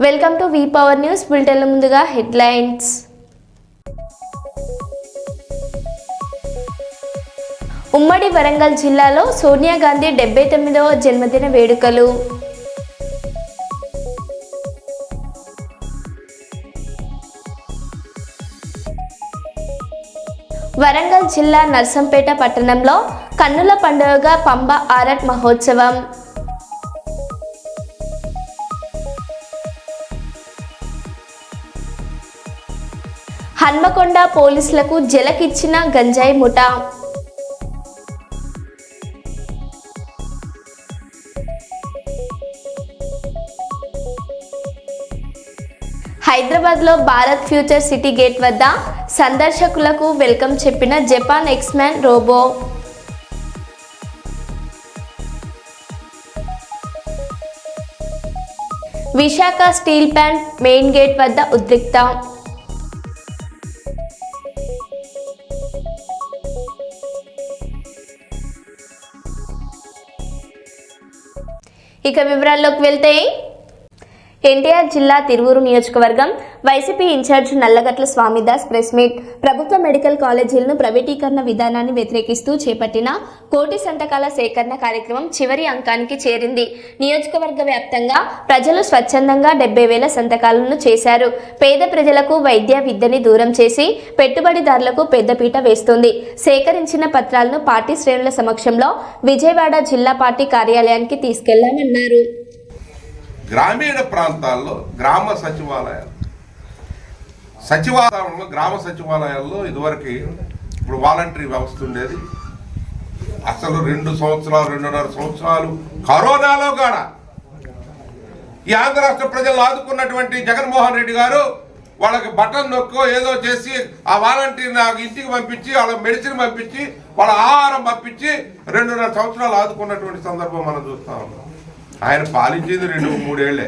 Welcome to V power news bulletin. ముందుగా headlines. ఉమ్మడి వరంగల్ జిల్లాలో సోనియా గాంధీ 79వ జన్మదిన వేడుకలు. వరంగల్ జిల్లా నర్సంపేట పట్టణంలో కన్నుల పండుగగా పంబ ఆరట్ మహోత్సవం. హన్మకొండ పోలీసులకు జలకిచ్చిన గంజాయి ముఠా. హైదరాబాద్లో భారత్ ఫ్యూచర్ సిటీ గేట్ వద్ద సందర్శకులకు వెల్కమ్ చెప్పిన జపాన్ ఎక్స్‌మ్యాన్ robo. Visakha steel plant main gate వద్ద ఉద్రిక్త. ఇక వివరాల్లోకి వెళ్తే, ఎన్టీఆర్ జిల్లా తిరువూరు నియోజకవర్గం YCP incharge Nallagatla Swamidas press meet. ప్రభుత్వ మెడికల్ కాలేజీలను ప్రైవేటీకరణ విధానాన్ని వ్యతిరేకిస్తూ చేపట్టిన కోటి సంతకాల సేకరణ కార్యక్రమం చివరి అంకానికి చేరింది. నియోజకవర్గ వ్యాప్తంగా ప్రజలు స్వచ్ఛందంగా 70,000 సంతకాలను చేశారు. పేద ప్రజలకు వైద్య విద్యని దూరం చేసి పెట్టుబడిదారులకు పెద్దపీట వేస్తుంది. సేకరించిన పత్రాలను పార్టీ శ్రేణుల సమక్షంలో విజయవాడ జిల్లా పార్టీ కార్యాలయానికి తీసుకెళ్లామన్నారు. గ్రామీణ ప్రాంతాల్లో గ్రామ సచివాలయాల్లో ఇదివరకు ఇప్పుడు వాలంటరీ వ్యవస్థ ఉండేది. అసలు 2 సంవత్సరాలు 2.5 సంవత్సరాలు కరోనాలో కూడా ఈ ఆంధ్ర రాష్ట్ర ప్రజలను ఆదుకున్నటువంటి జగన్మోహన్ రెడ్డి గారు వాళ్ళకి బటన్ నొక్కో ఏదో చేసి ఆ వాలంటీర్ నాకు ఇంటికి పంపించి వాళ్ళ మెడిసిన్ పంపించి వాళ్ళ ఆహారం పంపించి 2.5 సంవత్సరాలు ఆదుకున్నటువంటి సందర్భం మనం చూస్తా ఉన్నాం. ఆయన పాలించేది 2-3 ఏళ్లే.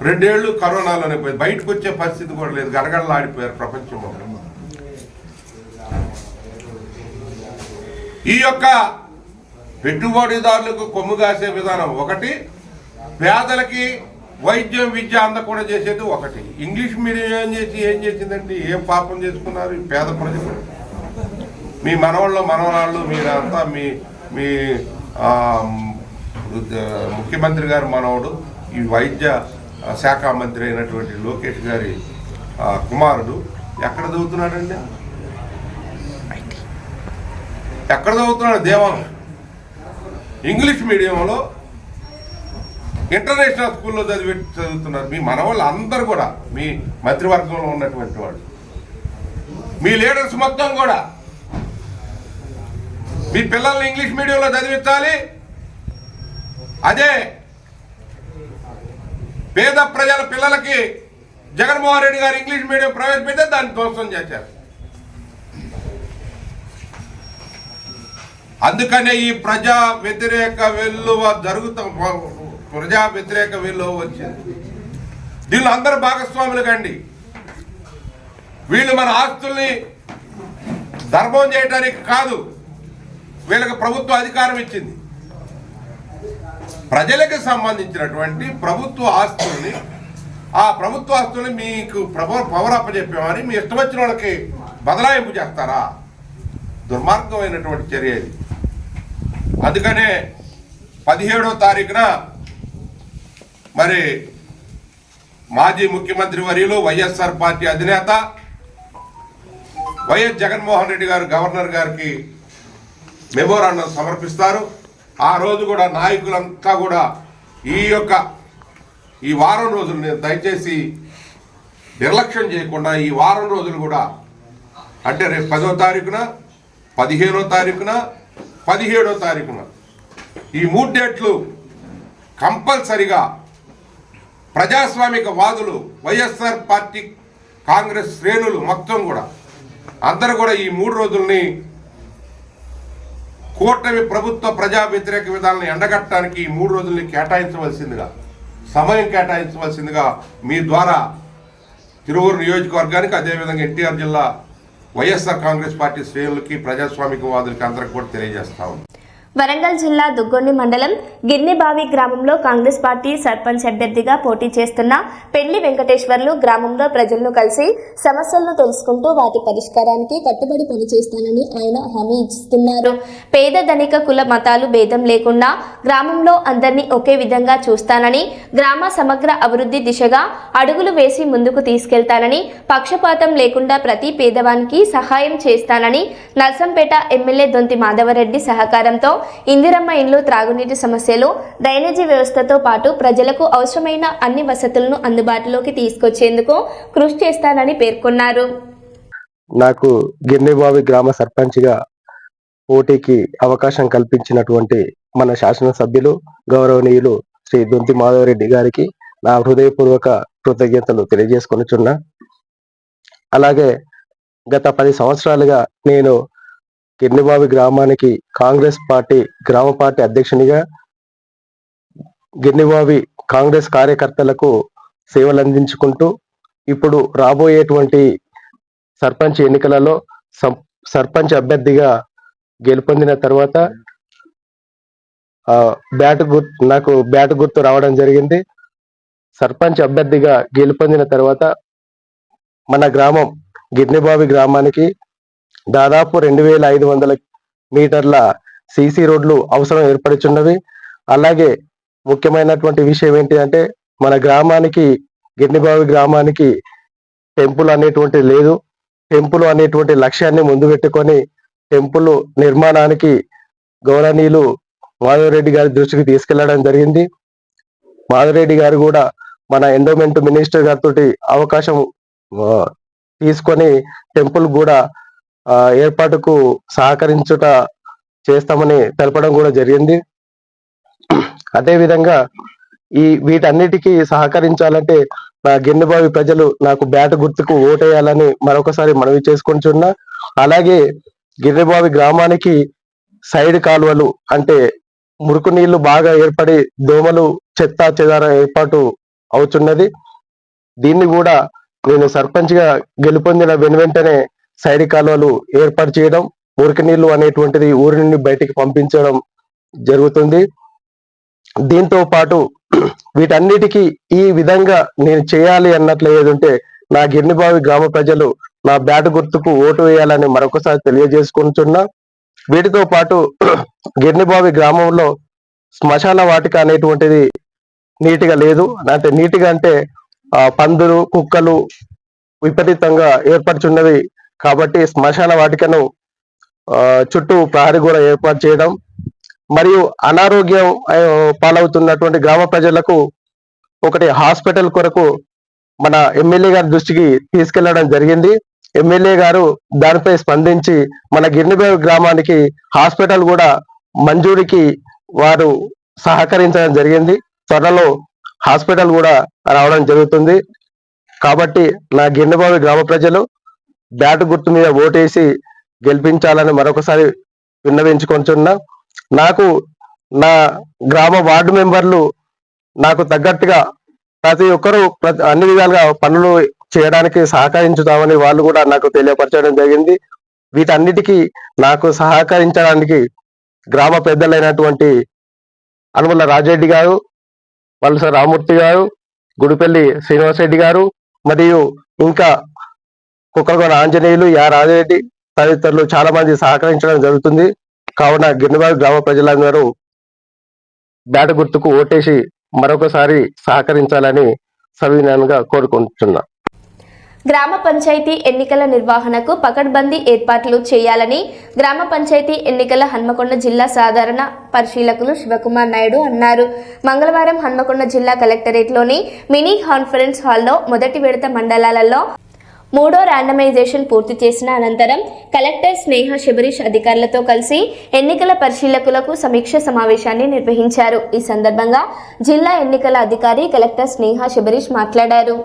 2 ఏళ్ళు కరోనాలోనే పోయి బయటకు వచ్చే పరిస్థితి కూడా లేదు. గడగడలాడిపోయారు ప్రపంచంలో. ఈ యొక్క పెట్టుబడిదారులకు కొమ్ము కాసే విధానం ఒకటి, పేదలకి వైద్యం విద్య అందకుండా చేసేది ఒకటి. ఇంగ్లీష్ మీడియం ఏం చేసిందంటే ఏం పాపం చేసుకున్నారు ఈ పేద ప్రజలు. మీ మనవాళ్ళు మనవరాళ్ళు మీరంతా మీ ముఖ్యమంత్రి గారి మనవడు, ఈ వైద్య శాఖ మంత్రి అయినటువంటి లోకేష్ గారి కుమారుడు ఎక్కడ చదువుతున్నాడండి? ఎక్కడ చదువుతున్నాడు? దేవం ఇంగ్లీష్ మీడియంలో ఇంటర్నేషనల్ స్కూల్లో చదువుతున్నారు. మీ మనవాళ్ళు అందరూ కూడా మీ మంత్రివర్గంలో ఉన్నటువంటి వాళ్ళు, మీ లీడర్స్ మొత్తం కూడా మీ పిల్లల్ని ఇంగ్లీష్ మీడియంలో చదివించాలి. అదే పేద ప్రజల పిల్లలకి జగన్మోహన్ రెడ్డి గారు ఇంగ్లీష్ మీడియం ప్రవేశపెడితే దాన్ని ధ్వంసం చేశారు. అందుకనే ఈ ప్రజా వ్యతిరేక వెల్లువ వచ్చింది. దీనిలో అందరూ భాగస్వాములు కండి. వీళ్ళు మన ఆస్తుల్ని ధర్మం చేయడానికి కాదు, వీళ్ళకి ప్రభుత్వ అధికారం ఇచ్చింది. ప్రజలకు సంబంధించినటువంటి ప్రభుత్వ ఆస్తుల్ని, ఆ ప్రభుత్వ ఆస్తుల్ని మీకు పవర్ అప్పచెప్పామని మీ ఇష్టం వచ్చిన వాళ్ళకి బదలాయింపు చేస్తారా? దుర్మార్గమైనటువంటి చర్య ఇది. అందుకనే 17వ తారీఖున మరి మాజీ ముఖ్యమంత్రి వర్యులు వైఎస్ఆర్ పార్టీ అధినేత వైఎస్ జగన్మోహన్ రెడ్డి గారు గవర్నర్ గారికి మెమోరాండం సమర్పిస్తారు. ఆ రోజు కూడా నాయకులంతా కూడా ఈ వారం రోజులు దయచేసి నిర్లక్ష్యం చేయకుండా ఈ వారం రోజులు కూడా, అంటే రేపు 10వ తారీఖున, 15వ తారీఖున, 17వ తారీఖున ఈ 3 డేట్లు కంపల్సరిగా ప్రజాస్వామిక వాదులు, వైఎస్ఆర్ పార్టీ కాంగ్రెస్ శ్రేణులు మొత్తం కూడా అందరూ కూడా ఈ 3 రోజుల్ని కూటమి ప్రభుత్వ ప్రజా వ్యతిరేక విధానాలను ఎండగట్టడానికి ఈ 3 రోజుల్ని సమయం కేటాయించవలసిందిగా మీ ద్వారా తిరువూరు నియోజకవర్గానికి, అదేవిధంగా ఎన్టీఆర్ జిల్లా వైఎస్ఆర్ కాంగ్రెస్ పార్టీ శ్రేణులకి, ప్రజాస్వామిక వాదులకి అందరికి కూడా తెలియజేస్తాము. వరంగల్ జిల్లా దుగ్గొండి మండలం గిర్నిబావి గ్రామంలో కాంగ్రెస్ పార్టీ సర్పంచ్ అభ్యర్థిగా పోటీ చేస్తున్న పెళ్లి వెంకటేశ్వర్లు గ్రామంలో ప్రజలను కలిసి సమస్యలను తెలుసుకుంటూ వాటి పరిష్కారానికి కట్టుబడి పనిచేస్తానని ఆయన హామీ ఇస్తున్నారు. పేద ధనిక కుల మతాలు భేదం లేకుండా గ్రామంలో అందరినీ ఒకే విధంగా చూస్తానని, గ్రామ సమగ్ర అభివృద్ధి దిశగా అడుగులు వేసి ముందుకు తీసుకెళ్తానని, పక్షపాతం లేకుండా ప్రతి పేదవానికి సహాయం చేస్తానని, నర్సంపేట ఎమ్మెల్యే దొంతి మాధవరెడ్డి సహకారంతో ఇందిరమ్మ ఇండ్లు, త్రాగునీటి సమస్యలు, డ్రైనేజీ వ్యవస్థతో పాటు ప్రజలకు అవసరమైన అన్ని వసతులను అందుబాటులోకి తీసుకొచ్చేందుకు కృషి చేస్తానని పేర్కొన్నారు. నాకు గిర్నిబావి గ్రామ సర్పంచ్గా పోటీకి అవకాశం కల్పించినటువంటి మన శాసనసభ్యులు గౌరవనీయులు శ్రీ దొంతి మాధవరెడ్డి గారికి నా హృదయపూర్వక కృతజ్ఞతలు తెలియజేసుకొనుచున్నా. అలాగే గత 10 సంవత్సరాలుగా నేను గిర్నిబావి గ్రామానికి కాంగ్రెస్ పార్టీ గ్రామ పార్టీ అధ్యక్షునిగా గిర్నిబావి కాంగ్రెస్ కార్యకర్తలకు సేవలు అందించుకుంటూ ఇప్పుడు రాబోయేటువంటి సర్పంచ్ ఎన్నికలలో సర్పంచ్ అభ్యర్థిగా గెలుపొందిన తర్వాత నాకు బ్యాట్ గుర్తు రావడం జరిగింది. సర్పంచ్ అభ్యర్థిగా గెలుపొందిన తర్వాత మన గ్రామం గిర్నిబావి గ్రామానికి దాదాపు 2500 మీటర్ల సీసీ రోడ్లు అవసరం ఏర్పడుచున్నవి. అలాగే ముఖ్యమైనటువంటి విషయం ఏంటి అంటే మన గ్రామానికి గిర్నిబావి గ్రామానికి టెంపుల్ అనేటువంటి లేదు. టెంపుల్ అనేటువంటి లక్ష్యాన్ని ముందు పెట్టుకొని టెంపుల్ నిర్మాణానికి గౌరవనీయులు మాధవరెడ్డి గారి దృష్టికి తీసుకెళ్లడం జరిగింది. మాధవరెడ్డి గారు కూడా మన ఎండోమెంట్ మినిస్టర్ గారితో అవకాశం తీసుకొని టెంపుల్ కూడా ఏర్పాటుకు సహకరించుట చేస్తామని తెలపడం కూడా జరిగింది. అదేవిధంగా వీటన్నిటికీ సహకరించాలంటే నా గిర్నిబావి ప్రజలు నాకు బ్యాట్ గుర్తుకు ఓటేయాలని మరొకసారి మనవి చేసుకుంటున్నా. అలాగే గిర్నిబావి గ్రామానికి సైడ్ కాలువలు అంటే మురుకు నీళ్లు బాగా ఏర్పడి దోమలు చెత్త చెదారం ఏర్పాటు అవుతున్నది. దీన్ని కూడా నేను సర్పంచ్గా గెలుపొందిన వెనువెంటనే సైడ్ కాలువలు ఏర్పాటు చేయడం, మురికి నీళ్లు అనేటువంటిది ఊరి నుండి బయటికి పంపించడం జరుగుతుంది. దీంతో పాటు వీటన్నిటికీ ఈ విధంగా నేను చేయాలి అన్నట్లు ఏదంటే నా గిర్నిబావి గ్రామ ప్రజలు నా బ్యాట్ గుర్తుకు ఓటు వేయాలని మరొకసారి తెలియజేసుకుంటున్నా. వీటితో పాటు గిర్నిబావి గ్రామంలో శ్మశాన వాటిక అనేటువంటిది నీటిగా లేదు. అంటే నీటిగా అంటే పందులు, కుక్కలు విపరీతంగా ఏర్పడుచున్నవి కాబట్టి శ్మశాన వాటికను చుట్టూ ప్రహరీ కూడా ఏర్పాటు చేయడం, మరియు అనారోగ్యం పాలవుతున్నటువంటి గ్రామ ప్రజలకు ఒకటి హాస్పిటల్ కొరకు మన ఎమ్మెల్యే గారి దృష్టికి తీసుకెళ్లడం జరిగింది. ఎమ్మెల్యే గారు దానిపై స్పందించి మన గిర్నిబావి గ్రామానికి హాస్పిటల్ కూడా మంజూరికి వారు సహకరించడం జరిగింది. త్వరలో హాస్పిటల్ కూడా రావడం జరుగుతుంది. కాబట్టి నా గిర్నిబావి గ్రామ ప్రజలు బ్యాట్ గుర్తు మీద ఓటేసి గెలిపించాలని మరొకసారి విన్నవించుకుంటున్నా. నాకు నా గ్రామ వార్డు మెంబర్లు నాకు తగ్గట్టుగా ప్రతి ఒక్కరూ అన్ని విధాలుగా పనులు చేయడానికి సహకరించుతామని వాళ్ళు కూడా నాకు తెలియపరచడం జరిగింది. వీటన్నిటికీ నాకు సహకరించడానికి గ్రామ పెద్దలైనటువంటి అనుమల రాజరెడ్డి గారు, వలస రామూర్తి గారు, గుడిపల్లి శ్రీనివాసరెడ్డి గారు, మరియు ఇంకా కుక్కలగొండ ఆంజనేయులు, యా రాజరెడ్డి తదితరులు చాలా మంది సహకరించడం జరుగుతుంది. కావున గిర్నిబావి గ్రామ ప్రజలందరూ బ్యాట్ గుర్తుకు ఓటేసి మరొకసారి సహకరించాలని సవినయంగా కోరుకుంటున్నా. గ్రామ పంచాయతీ ఎన్నికల నిర్వహణకు పకడ్బందీ ఏర్పాట్లు చేయాలని గ్రామ పంచాయతీ ఎన్నికల హన్మకొండ జిల్లా సాధారణ పరిశీలకులు శివకుమార్ నాయుడు అన్నారు. మంగళవారం హన్మకొండ జిల్లా కలెక్టరేట్లోని మినీ కాన్ఫరెన్స్ హాల్లో మొదటి విడత మండలాలలో 3వ ర్యాండమైజేషన్ పూర్తి చేసిన అనంతరం కలెక్టర్ స్నేహ శబరీష్ అధికారులతో కలిసి ఎన్నికల పరిశీలకులకు సమీక్ష సమావేశాన్ని నిర్వహించారు. ఈ సందర్భంగా జిల్లా ఎన్నికల అధికారి కలెక్టర్ స్నేహ శబరీష్ మాట్లాడారు.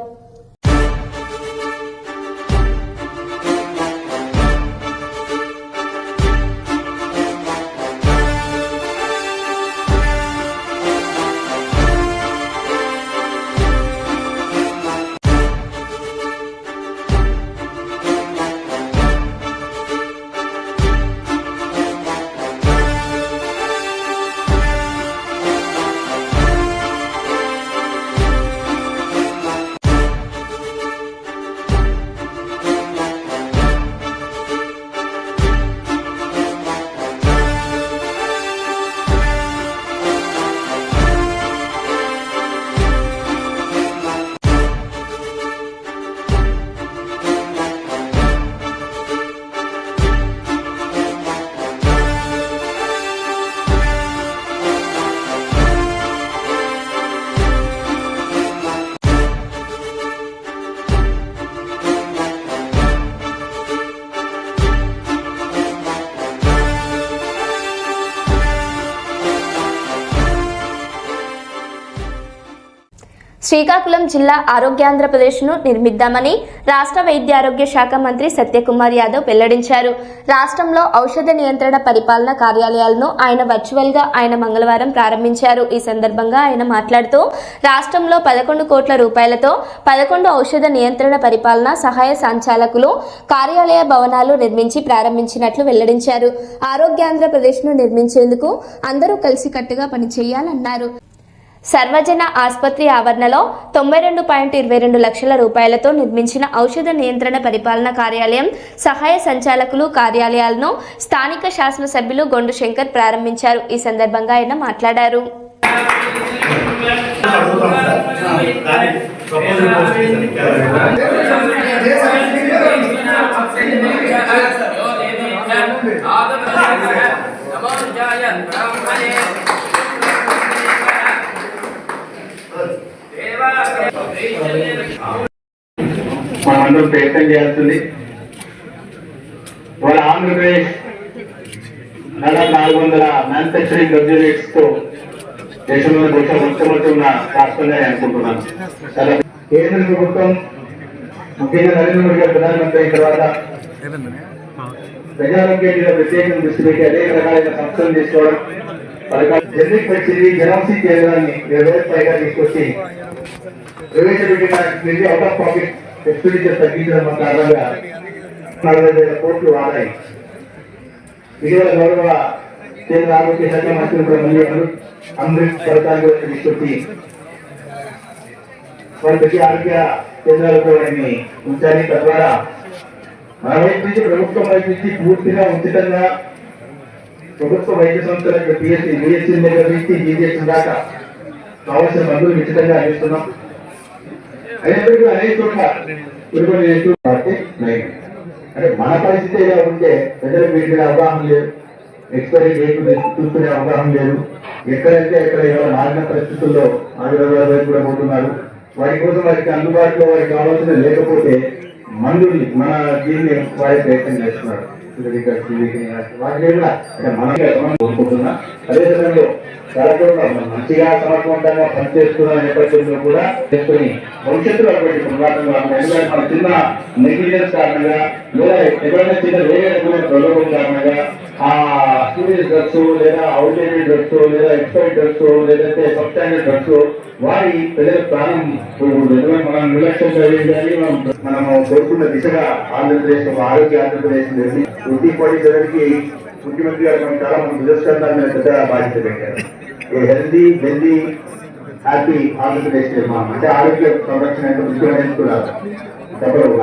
శ్రీకాకుళం జిల్లా ఆరోగ్యాంధ్రప్రదేశ్ను నిర్మిద్దామని రాష్ట్ర వైద్య ఆరోగ్య శాఖ మంత్రి సత్యకుమార్ యాదవ్ వెల్లడించారు. రాష్ట్రంలో ఔషధ నియంత్రణ పరిపాలన కార్యాలయాలను ఆయన మంగళవారం ప్రారంభించారు. ఈ సందర్భంగా ఆయన మాట్లాడుతూ రాష్ట్రంలో 11 కోట్ల రూపాయలతో 11 ఔషధ నియంత్రణ పరిపాలన సహాయ సంచాలకులు కార్యాలయ భవనాలు నిర్మించి ప్రారంభించినట్లు వెల్లడించారు. ఆరోగ్యాంధ్రప్రదేశ్ను నిర్మించేందుకు అందరూ కలిసికట్టుగా పనిచేయాలన్నారు. సర్వజన ఆసుపత్రి ఆవరణలో 92.22 లక్షల రూపాయలతో నిర్మించిన ఔషధ నియంత్రణ పరిపాలన కార్యాలయం సహాయ సంచాలకులు కార్యాలయాలను స్థానిక శాసనసభ్యులు గొండు శంకర్ ప్రారంభించారు. ఈ సందర్భంగా ఆయన మాట్లాడారు. మనందరూ ప్రయత్నం చేయాల్సింది. వాళ్ళ ఆంధ్రప్రదేశ్ 400 మ్యానుఫ్యాక్చరింగ్ యూనిట్స్ తో దేశంలో మొట్టమొదటి రాష్ట్రంగా అనుకుంటున్నాను. కేంద్ర ప్రభుత్వం ముఖ్యంగా నరేంద్ర మోడీ గారు ప్రధానమంత్రి అయిన తర్వాత ప్రజారోగ్యం మీద ప్రత్యేకంగా దృష్టి పెట్టి అనేక రకాలైన సంస్థలు తీసుకోవడం, జనరిక్ పరిస్థితి జనౌషధి కేంద్రాన్ని 20,000 పైగా తీసుకొచ్చి ప్రవేశపెట్టిన అవుట్ ఆఫ్ పాకెట్ ఎక్స్పెండిచర్ తగ్గించడం కారణంగా 40,000 కోట్లు ఆదాయి. ఇటీవల గౌరవ కేంద్ర ఆరోగ్య శాఖ మంత్రులు కూడా మళ్ళీ అమృత్ పథకాన్ని కూడా తీసుకొచ్చి వారి ప్రతి ఆరోగ్య కేంద్రాలకు వారిని ఉంచాలి. తద్వారా మన వైపు నుంచి ప్రభుత్వం వైపు నుంచి పూర్తిగా ఉచితంగా ప్రభుత్వ వైద్య సంస్థలకు బిఎస్సీ దగ్గర నుంచి జీజీఎస్ దాకా కావాల్సిన మందులు ఉచితంగా అందిస్తున్నాం. అయినప్పటికీ అనేక చోట్ల అంటే మన పరిస్థితి ఎలా ఉంటే ప్రజలకు వీటి మీద అవగాహన లేదు, ఎక్స్పైరీ డేట్ చూసుకునే అవగాహన లేదు. ఎక్కడైతే ఎక్కడ మారిన పరిస్థితుల్లో ఆయుర్వేద కూడా పోతున్నారు. వాటి కోసం వారికి అందుబాటులో వారికి కావాల్సిన లేకపోతే మందుని మన దీన్ని వాడే ప్రయత్నం చేస్తున్నారు. వాటి కూడా మనం కోరుకుంటున్నా. అదే సమయంలో మంచిగా సమర్థవంతంగా పనిచేస్తున్న నేపథ్యంలో కూడా చేసుకుని భవిష్యత్తులో అటువంటి పునరాటంగా ఎందుకంటే మన చిన్న నెగ్లిజెన్స్ కారణంగా లేదా ఎక్కడైనా చిన్న వేరే రకమైన ప్రలోభం కారణంగా ఆ స్టూడెంట్ డ్రగ్స్ లేదా అవుట్డేటెడ్ డ్రగ్స్ లేదా ఎక్స్పైరీ డ్రగ్స్ లేదంటే సబ్స్టాండర్డ్ డ్రగ్స్ వారి ప్రజల ప్రాణం పోకూడదు. ఎందుకంటే మనం నిర్లక్ష్యం కలిగిందని మనము కోరుకున్న దిశగా ఆంధ్రప్రదేశ్ ఆరోగ్య ఆంధ్రప్రదేశ్ వృత్తి పోటీ ముఖ్యమంత్రి గారు మనం చాలా మంది దురస్కరణాల పెద్ద బాధ్యత పెట్టారు. హెల్దీ హ్యాపీ ఆంధ్రప్రదేశ్ నిర్మాణం అంటే ఆరోగ్య సంరక్షణ ఎంత ముఖ్యమైనది కూడా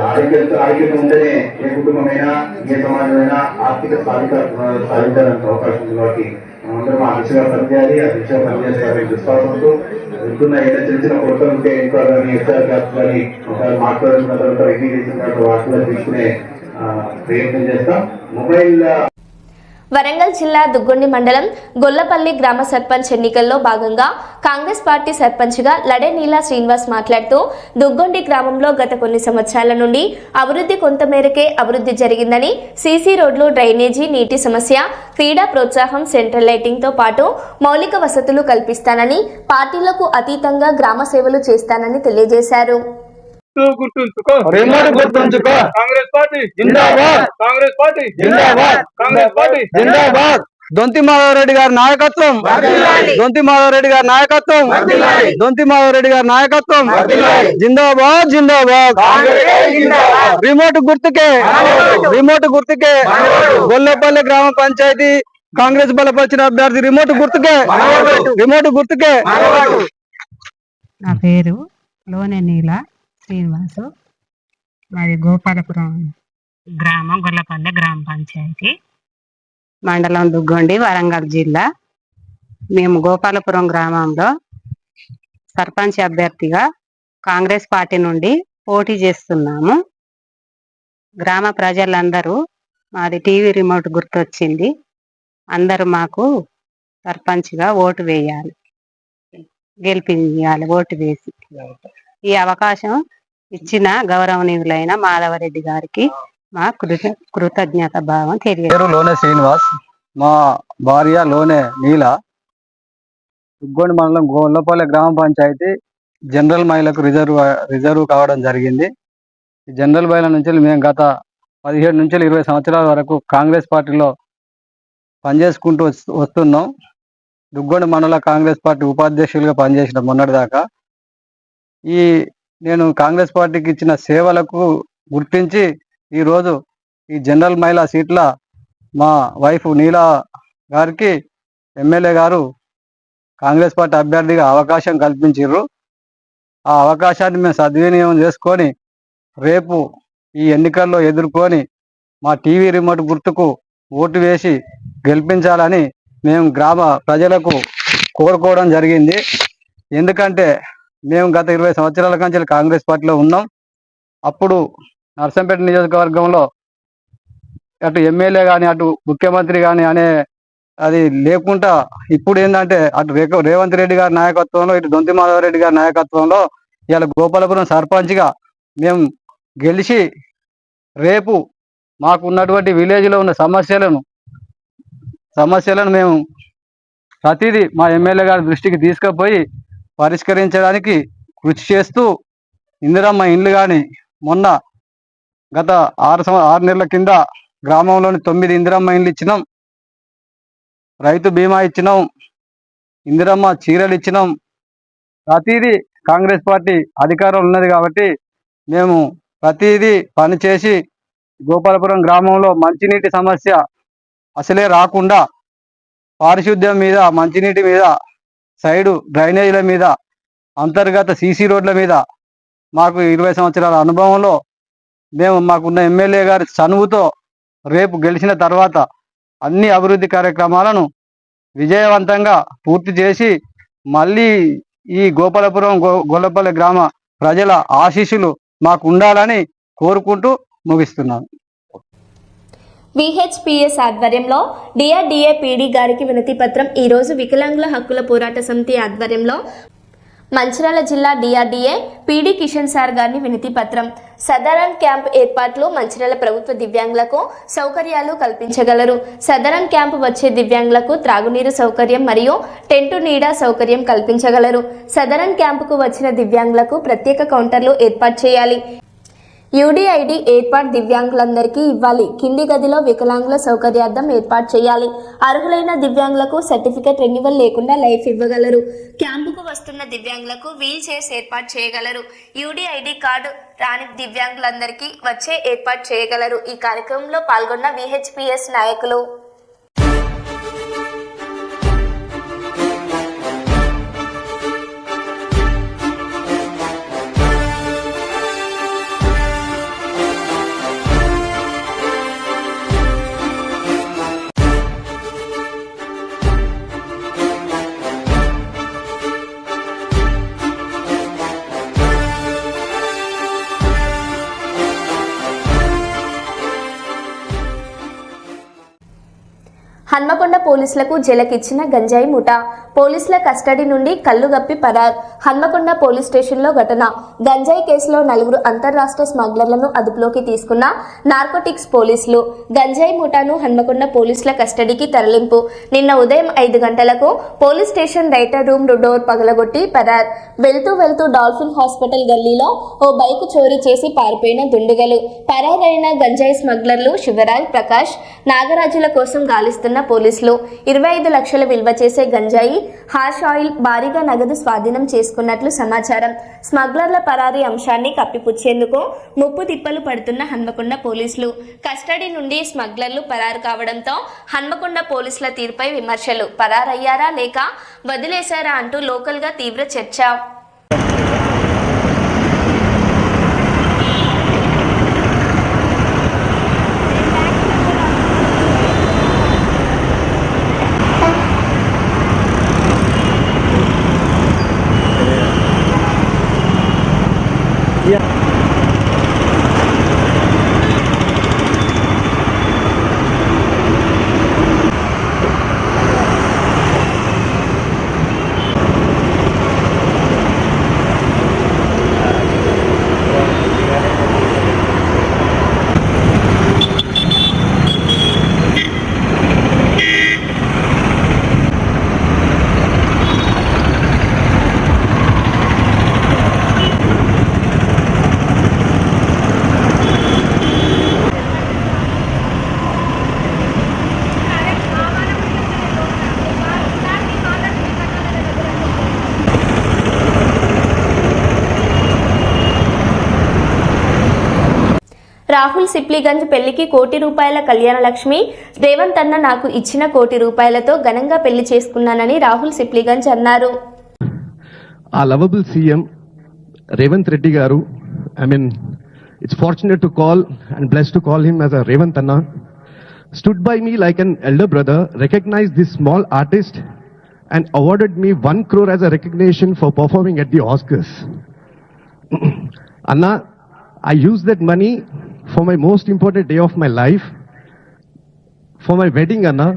ఆరోగ్యంగా ఉంటేనే ఏ కుటుంబమైనా ఏ సమాజమైనా ఆర్థిక సాధించడానికి అవకాశం ఉంది. కాబట్టి మనమందరం ఆ దిశగా పనిచేయాలి. ఆ దిశగా పనిచేస్తారని విశ్వాసంతో వెళ్తున్న ఏదైనా చిన్న చిన్న కొరతలు ఉంటే ఇంకా కానీ హెచ్ఆర్ క్యాప్స్ కానీ ఒకసారి మాట్లాడుకున్న తర్వాత రివ్యూ చేసిన తర్వాత వాటిలో తీసుకునే ప్రయత్నం చేస్తాం. మొబైల్ వరంగల్ జిల్లా దుగ్గొండి మండలం గొల్లపల్లి గ్రామ సర్పంచ్ ఎన్నికల్లో భాగంగా కాంగ్రెస్ పార్టీ సర్పంచ్గా లడే నీలా శ్రీనివాస్ మాట్లాడుతూ దుగ్గొండి గ్రామంలో గత కొన్ని సంవత్సరాల నుండి అభివృద్ధి కొంతమేరకే అభివృద్ధి జరిగిందని, సీసీ రోడ్లు, డ్రైనేజీ, నీటి సమస్య, క్రీడా ప్రోత్సాహం, సెంట్రల్ లైటింగ్తో పాటు మౌలిక వసతులు కల్పిస్తానని, పార్టీలకు అతీతంగా గ్రామ సేవలు చేస్తానని తెలియజేశారు. గుర్తుంచుకో కాంగ్రెస్ పార్టీ జిందాబాద్, కాంగ్రెస్ పార్టీ జిందాబాద్, కాంగ్రెస్ పార్టీ జిందాబాద్. దొంతి మాధవరెడ్డి గారి నాయకత్వం, దొంతి మాధవరెడ్డి గారి నాయకత్వం, దొంతి మాధవరెడ్డి గారి నాయకత్వం జిందాబాద్ జిందాబాద్. రిమోట్ గుర్తుకే, రిమోట్ గుర్తుకే గొల్లపల్లి గ్రామ పంచాయతీ కాంగ్రెస్ బలపరిచిన అభ్యర్థి రిమోట్ గుర్తుకే, రిమోట్ గుర్తుకే. నా పేరు లోనే నీల శ్రీనివాసు. మాది గోపాలపురం గ్రామం, గొల్లపల్లి గ్రామ పంచాయతీ, మండలం దుగ్గొండి, వరంగల్ జిల్లా. మేము గోపాలపురం గ్రామంలో సర్పంచ్ అభ్యర్థిగా కాంగ్రెస్ పార్టీ నుండి పోటీ చేస్తున్నాము. గ్రామ ప్రజలందరూ మాది టీవీ రిమోట్ గుర్తొచ్చింది, అందరూ మాకు సర్పంచ్గా ఓటు వేయాలి, గెలిపించాలి ఓటు వేసి. ఈ అవకాశం ఇచ్చిన గౌరవనీయులైన మాధవరెడ్డి గారికి మా కృతజ్ఞత భావం తెలియదు. లోనే శ్రీనివాస్, మా భార్య లోనే నీల, దుగ్గొండి మండలం గొల్లపల్లి గ్రామ పంచాయతీ జనరల్ మహిళకు రిజర్వ్ కావడం జరిగింది. ఈ జనరల్ మహిళ నుంచి మేము గత 17 నుంచి 20 సంవత్సరాల వరకు కాంగ్రెస్ పార్టీలో పనిచేసుకుంటూ వస్తున్నాం. దుగ్గొండ మండల కాంగ్రెస్ పార్టీ ఉపాధ్యక్షులుగా పనిచేసిన మొన్నటిదాకా. నేను కాంగ్రెస్ పార్టీకి ఇచ్చిన సేవలకు గుర్తించి ఈరోజు ఈ జనరల్ మహిళా సీట్ల మా వైఫ్ నీలా గారికి ఎమ్మెల్యే గారు కాంగ్రెస్ పార్టీ అభ్యర్థిగా అవకాశం కల్పించారు. ఆ అవకాశాన్ని మేము సద్వినియోగం చేసుకొని రేపు ఈ ఎన్నికల్లో ఎదుర్కొని మా టీవీ రిమోట్ గుర్తుకు ఓటు వేసి గెలిపించాలని మేము గ్రామ ప్రజలకు కోరుకోవడం జరిగింది. ఎందుకంటే మేము గత 20 సంవత్సరాల నుంచి కాంగ్రెస్ పార్టీలో ఉన్నాం. అప్పుడు నర్సంపేట నియోజకవర్గంలో అటు ఎమ్మెల్యే కానీ అటు ముఖ్యమంత్రి కానీ అనే అది లేకుండా ఇప్పుడు ఏంటంటే అటు రేవంత్ రెడ్డి గారి నాయకత్వంలో ఇటు దొంతి మాధవరెడ్డి గారి నాయకత్వంలో ఇవాళ గోపాలపురం సర్పంచ్గా మేము గెలిచి రేపు మాకు ఉన్నటువంటి విలేజ్లో ఉన్న సమస్యలను మేము ప్రతిదీ మా ఎమ్మెల్యే గారి దృష్టికి తీసుకుపోయి పరిష్కరించడానికి కృషి చేస్తూ ఇందిరమ్మ ఇండ్లు కానీ మొన్న గత 6 నెలల కింద గ్రామంలోని 9 ఇందిరమ్మ ఇండ్లు ఇచ్చినాం, రైతు బీమా ఇచ్చినాం, ఇందిరమ్మ చీరలు ఇచ్చినాం. ప్రతిదీ కాంగ్రెస్ పార్టీ అధికారం ఉన్నది కాబట్టి మేము ప్రతిదీ పనిచేసి గోపాలపురం గ్రామంలో మంచినీటి సమస్య అసలే రాకుండా పారిశుద్ధ్యం మీద, మంచినీటి మీద, సైడు డ్రైనేజీల మీద, అంతర్గత సీసీ రోడ్ల మీద మాకు 20 సంవత్సరాల అనుభవంలో మాకున్న ఎమ్మెల్యే గారి చనువుతో రేపు గెలిచిన తర్వాత అన్ని అభివృద్ధి కార్యక్రమాలను విజయవంతంగా పూర్తి చేసి మళ్ళీ ఈ గోపాలపురం గొల్లపల్లి గ్రామ ప్రజల ఆశీస్సులు మాకు ఉండాలని కోరుకుంటూ ముగిస్తున్నాను. విహెచ్పిఎస్ ఆధ్వర్యంలో డిఆర్డీఏ పీడీ గారికి వినతి పత్రం ఈరోజు వికలాంగుల హక్కుల పోరాట సమితి ఆధ్వర్యంలో మంచిర్యాల జిల్లా డిఆర్డీఏ పీడీ కిషన్ సార్ గారిని వినతి పత్రం. సదరన్ క్యాంప్ ఏర్పాట్లు మంచిర్యాల ప్రభుత్వ దివ్యాంగులకు సౌకర్యాలు కల్పించగలరు. సదరన్ క్యాంప్ వచ్చే దివ్యాంగులకు త్రాగునీరు సౌకర్యం మరియు టెంటు నీడ సౌకర్యం కల్పించగలరు. సదరన్ క్యాంపుకు వచ్చిన దివ్యాంగులకు ప్రత్యేక కౌంటర్లు ఏర్పాటు చేయాలి. యూడిఐడి ఏర్పాటు దివ్యాంగులందరికీ ఇవ్వాలి. కింది గదిలో వికలాంగుల సౌకర్యార్థం ఏర్పాటు చేయాలి. అర్హులైన దివ్యాంగులకు సర్టిఫికెట్ రెన్యువల్ లేకుండా లైఫ్ ఇవ్వగలరు. క్యాంపుకు వస్తున్న దివ్యాంగులకు వీల్ చైర్స్ ఏర్పాటు చేయగలరు. యూడిఐడి కార్డు రాని దివ్యాంగులందరికీ వచ్చే ఏర్పాటు చేయగలరు. ఈ కార్యక్రమంలో పాల్గొన్న విహెచ్పిఎస్ నాయకులు హన్మకొండ పోలీసులకు జలకిచ్చిన గంజాయి ముఠా. పోలీసుల కస్టడీ నుండి కల్లుగప్పి పరార్. హన్మకొండ పోలీస్ స్టేషన్లో ఘటన. గంజాయి కేసులో 4 అంతర్రాష్ట్ర స్మగ్లర్లను అదుపులోకి తీసుకున్న నార్కోటిక్స్ పోలీసులు. గంజాయి ముఠాను హన్మకొండ పోలీసుల కస్టడీకి తరలింపు. నిన్న ఉదయం 5 గంటలకు police station writer room door పగలగొట్టి పరార్. వెళ్తూ డాల్ఫిన్ హాస్పిటల్ గల్లీలో ఓ బైక్ చోరీ చేసి పారిపోయిన దుండగులు. పరారైన గంజాయి స్మగ్లర్లు శివరాజ్, ప్రకాష్, నాగరాజుల కోసం గాలిస్తున్న పోలీసులు 25 లక్షల విలువ చేసే గంజాయి, హార్ష్ ఆయిల్, భారీగా నగదు స్వాధీనం చేసుకున్నట్లు సమాచారం. స్మగ్లర్ల పరారీ అంశాన్ని కప్పిపుచ్చేందుకు ముప్పు తిప్పలు పడుతున్న హన్మకొండ పోలీసులు. కస్టడీ నుండి స్మగ్లర్లు పరారు కావడంతో హన్మకొండ పోలీసుల తీరుపై విమర్శలు. పరారయ్యారా లేక వదిలేశారా అంటూ లోకల్గా తీవ్ర చర్చ. రాహుల్ సిప్లిగంజ్ పెళ్లికి ₹1,00,00,000 కళ్యాణ లక్ష్మి. రేవంత్ అన్న నాకు ఇచ్చిన ₹1,00,00,000తో ఘనంగా పెళ్లి చేసుకున్నానని రాహుల్ సిప్లిగంజ్ అన్నారు. ఆ లవబుల్ సీఎం రేవంత్ రెడ్డి గారు, it's fortunate to call and blessed to call him as a Revanth Anna, stood by me like an elder brother, recognized this small artist and awarded me 1 crore as a recognition for performing at the Oscars. Anna, I used that money for my most important day of my life, for my wedding, Anna,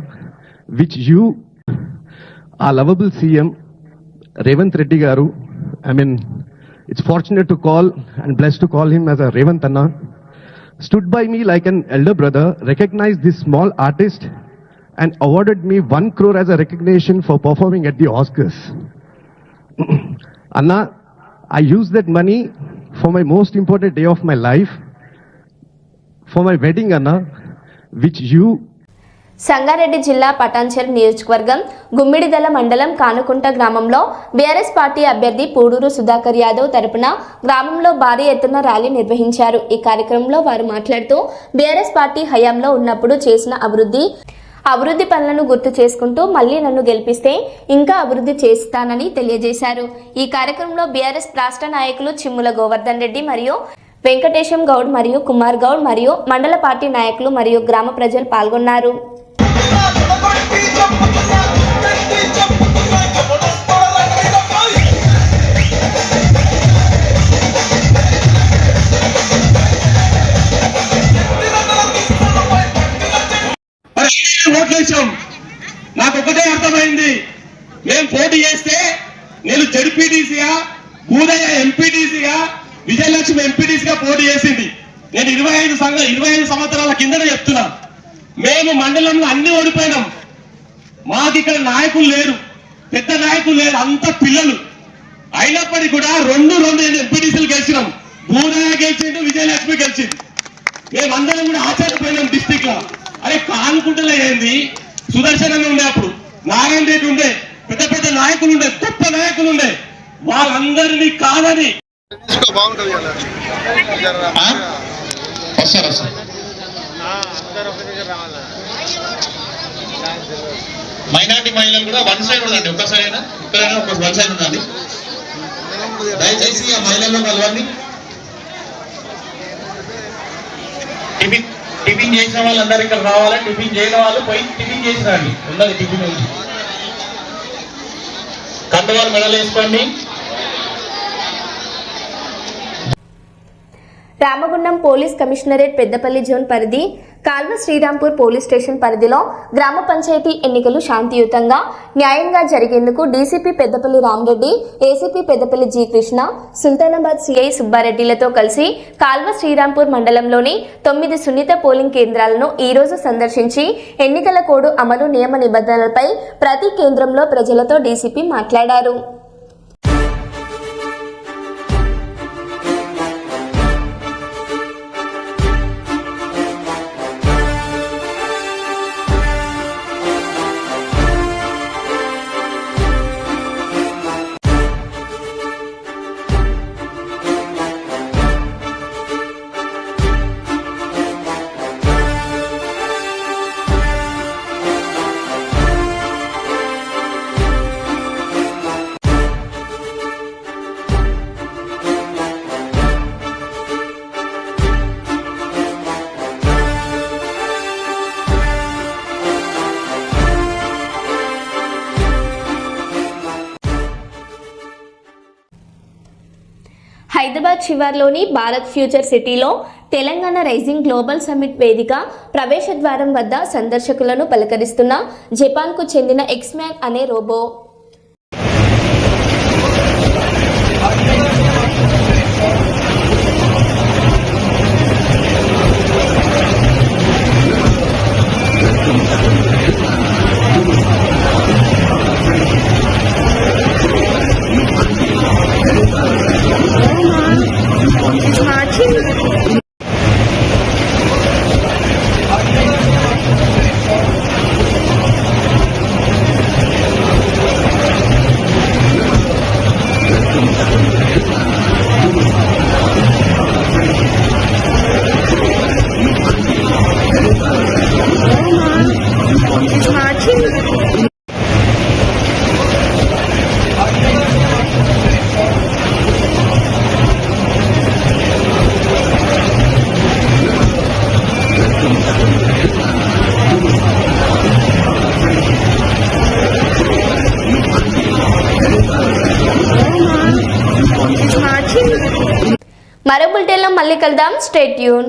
which you, our lovable CM, Revanth Reddy Garu, it's fortunate to call and blessed to call him as a Revanth Anna, stood by me like an elder brother, recognized this small artist and awarded me 1 crore as a recognition for performing at the Oscars. Anna, I used that money for my most important day of my life, for my wedding, Anna, which you, Sangareddy జిల్లా పటాన్చెరు నియోజకవర్గం గుమ్మిడిదల మండలం కానుకుంట గ్రామంలో BRS party అభ్యర్థి పూడూరు సుధాకర్ యాదవ్ తరపున గ్రామంలో భారీ ఎత్తున rally నిర్వహించారు. ఈ కార్యక్రమంలో వారు మాట్లాడుతూ బీఆర్ఎస్ పార్టీ హయాంలో ఉన్నప్పుడు చేసిన అభివృద్ధి పనులను గుర్తు చేసుకుంటూ మళ్లీ నన్ను గెలిపిస్తే ఇంకా అభివృద్ధి చేస్తానని తెలియజేశారు. ఈ కార్యక్రమంలో బీఆర్ఎస్ రాష్ట్ర నాయకులు చిమ్ముల గోవర్ధన్ రెడ్డి మరియు వెంకటేశం గౌడ్ మరియు కుమార్ గౌడ్ మరియు మండల పార్టీ నాయకులు మరియు గ్రామ ప్రజలు పాల్గొన్నారు. ఓట్లేసాం. నాకు ఒకటే అర్థమైంది, మేము పోటీ చేస్తే నేను జడ్పీటీసీగా, భూదయ్య ఎంపీటీసీగా, విజయలక్ష్మి ఎంపీటీసీగా పోటీ చేసింది. నేను 25 సంవత్సరాల కిందనే చెప్తున్నా, మేము మండలంలో అన్ని ఓడిపోయినాం. మాకు ఇక్కడ నాయకులు లేరు, పెద్ద నాయకులు లేరు, అంత పిల్లలు. అయినప్పటికీ కూడా 2 ఎంపీటీసీలు గెలిచినాం. భూదయ్య గెలిచిండు, విజయలక్ష్మి గెలిచింది. మేమందరం కూడా ఆశ్చర్యపోయినాం డిస్టిక్ లో. అరే కానుకుంటలే ఏంది, సుదర్శనం ఉండే, అప్పుడు నారాయణ రెడ్డి ఉండే, పెద్ద పెద్ద నాయకులు ఉండే, గొప్ప నాయకులు ఉండే, వాళ్ళందరినీ కాదని మైనార్టీ మహిళలు కూడా వన్ సైడ్ ఉందండి, ఒక సైడ్ ఒక వన్ సైడ్ ఉందండి. దయచేసి ఆ మహిళల్లో కలవండి. టిఫిన్ చేసిన వాళ్ళందరూ ఇక్కడ రావాలి. టిఫిన్ చేయని వాళ్ళు పోయి టిఫిన్ చేసిరండి. ఉన్నది టిఫిన్ ఉంది. కండవాళ్ళు మెడలు వేసుకోండి. Ramagundam police commissionerate Peddapalli zone పరిధి కాల్వ శ్రీరాంపూర్ పోలీస్ స్టేషన్ పరిధిలో గ్రామ పంచాయతీ ఎన్నికలు శాంతియుతంగా న్యాయంగా జరిగేందుకు DCP Peddapalli Ramareddy, ACP Peddapalli G Krishna, Sultanabad CI సుబ్బారెడ్డిలతో కలిసి కాల్వ శ్రీరాంపూర్ మండలంలోని 9 సున్నిత పోలింగ్ కేంద్రాలను ఈ రోజు సందర్శించి ఎన్నికల కోడ్ అమలు నియమ నిబంధనలపై ప్రతి కేంద్రంలో ప్రజలతో డీసీపీ మాట్లాడారు. హైదరాబాద్ శివార్లోని భారత్ ఫ్యూచర్ సిటీలో తెలంగాణ రైజింగ్ గ్లోబల్ సమ్మిట్ వేదిక ప్రవేశ ద్వారం వద్ద సందర్శకులను పలకరిస్తున్న జపాన్కు చెందిన ఎక్స్మ్యాన్ అనే రోబో. మరో బులెటిన్లో మళ్ళీ కలుద్దాం. Stay tune.